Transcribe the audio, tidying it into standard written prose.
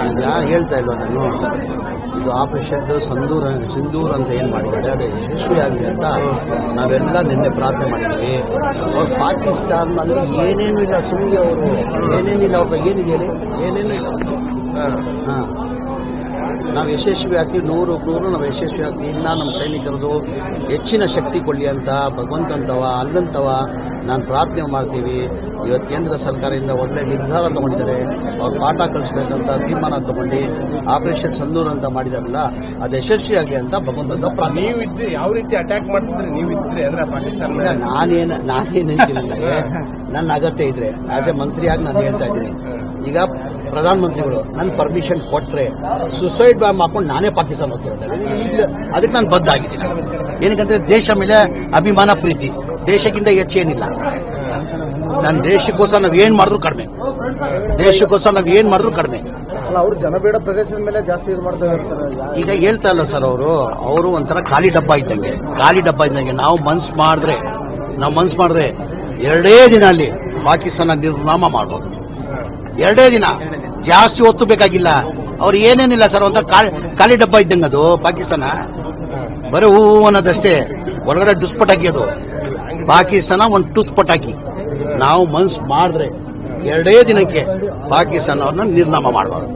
ಈಗ ಹೇಳ್ತಾ ಇಲ್ವ ನಾನು, ಇದು ಆಪರೇಷನ್ ಸಿಂಧೂರ್ ಅಂತ ಏನು ಮಾಡಿದ್ದಾರೆ ಅದೇ ಯಶಸ್ವಿಯಾಗಲಿ ಅಂತ ನಾವೆಲ್ಲ ನಿನ್ನೆ ಪ್ರಾರ್ಥನೆ ಮಾಡಿದ್ದೀವಿ. ಅವ್ರು ಪಾಕಿಸ್ತಾನದಲ್ಲಿ ಏನೇನು ಇಲ್ಲ, ಸುಮ್ಗೆ ಅವರು ಏನೇನಿಲ್ಲ, ಅವ್ರ ಏನಿದೆ ಹೇಳಿ, ಏನೇನು ಇಲ್ಲ. ಹಾಂ, ನಾವು ಯಶಸ್ವಿ ಆಗ್ತೀವಿ, 100 ನಾವು ಯಶಸ್ವಿ ಆಗ್ತೀವಿ. ಇನ್ನು ನಮ್ಮ ಸೈನಿಕರದು ಹೆಚ್ಚಿನ ಶಕ್ತಿ ಕೊಡಲಿ ಅಂತ ಭಗವಂತಂತವ ಅಲ್ಲಂತವ ನಾನು ಪ್ರಾರ್ಥನೆ ಮಾಡ್ತೀವಿ. ಇವತ್ತು ಕೇಂದ್ರ ಸರ್ಕಾರದಿಂದ ಒಳ್ಳೆ ನಿರ್ಧಾರ ತಗೊಂಡಿದ್ದಾರೆ. ಅವ್ರು ಪಾಠ ಕಳಿಸ್ಬೇಕಂತ ತೀರ್ಮಾನ ತಗೊಂಡು ಆಪರೇಷನ್ ಸಿಂಧೂರ್ ಅಂತ ಮಾಡಿದಾರಲ್ಲ, ಅದು ಯಶಸ್ವಿಯಾಗಲಿ ಅಂತ ಭಗವಂತಂತ ಪ್ರಾರ್ಥನೆ. ನೀವಿದ್ರೆ ಯಾವ ರೀತಿ ಅಟ್ಯಾಕ್ ಮಾಡ್ತಿದ್ರೆ ನೀವಿದ್ರೆ ಅಂದ್ರೆ ಪಾಕಿಸ್ತಾನ? ಈಗ ನಾನೇನ್ ಹೇಳ್ತೀನಿ ಅಂದ್ರೆ, ನನ್ನ ಅಗತ್ಯ ಇದ್ರೆ ಆಸ್ ಎ ಮಂತ್ರಿಯಾಗಿ ನಾನು ಹೇಳ್ತಾ ಇದ್ದೀನಿ. ಈಗ ಪ್ರಧಾನಮಂತ್ರಿಗಳು ನನ್ನ ಪರ್ಮಿಷನ್ ಕೊಟ್ರೆ ಸುಸೈಡ್ ಬಾಂಬ್ ಹಾಕೊಂಡು ನಾನೇ ಪಾಕಿಸ್ತಾನ ಹೋಗ್ತಿರೋದು. ಈಗ ಅದಕ್ಕೆ ನಾನು ಬದ್ಧ ಆಗಿದ್ದೀನಿ. ಏನಕ್ಕಂದ್ರೆ ದೇಶ ಮೇಲೆ ಅಭಿಮಾನ, ಪ್ರೀತಿ, ದೇಶಕ್ಕಿಂತ ಹೆಚ್ಚೇನಿಲ್ಲ. ನನ್ನ ದೇಶಕ್ಕೋಸ್ಕರ ನಾವ್ ಏನ್ ಮಾಡಿದ್ರು ಕಡಿಮೆ, ದೇಶಕ್ಕೋಸ್ಕರ ನಾವ್ ಏನ್ ಮಾಡಿದ್ರು ಕಡಿಮೆ. ಅವರು ಜನಬೇಡ ಪ್ರದೇಶದ ಮೇಲೆ ಜಾಸ್ತಿ ಇದು ಮಾಡ್ತಾರೆ ಸರ್. ಈಗ ಹೇಳ್ತಾ ಇಲ್ಲ ಸರ್, ಅವರು ಒಂಥರ ಖಾಲಿ ಡಬ್ಬ ಇದ್ದಂಗೆ. ನಾವು ಮನ್ಸು ಮಾಡಿದ್ರೆ 2 ದಿನ ಅಲ್ಲಿ ಪಾಕಿಸ್ತಾನ ನಿರ್ನಾಮ ಮಾಡ್ಬೋದು. 2 ದಿನ, ಜಾಸ್ತಿ ಹೊತ್ತು ಬೇಕಾಗಿಲ್ಲ. ಅವ್ರು ಏನೇನಿಲ್ಲ ಸರ್, ಒಂಥರ ಖಾಲಿ ಡಬ್ಬ ಇದ್ದಂಗೆ ಅದು ಪಾಕಿಸ್ತಾನ. ಬರೀ ಹೂ ಅನ್ನೋದಷ್ಟೇ, ಹೊರಗಡೆ ಡುಸ್ಪಟಾಕಿ ಅದು ಪಾಕಿಸ್ತಾನ. ಒಂದು ಟುಸ್ಪಟಾಕಿ. ನಾವು ಮನ್ಸು ಮಾಡಿದ್ರೆ 2 ದಿನಕ್ಕೆ ಪಾಕಿಸ್ತಾನ ಅವ್ರನ್ನ ನಿರ್ನಾಮ ಮಾಡಬಾರ್ದು.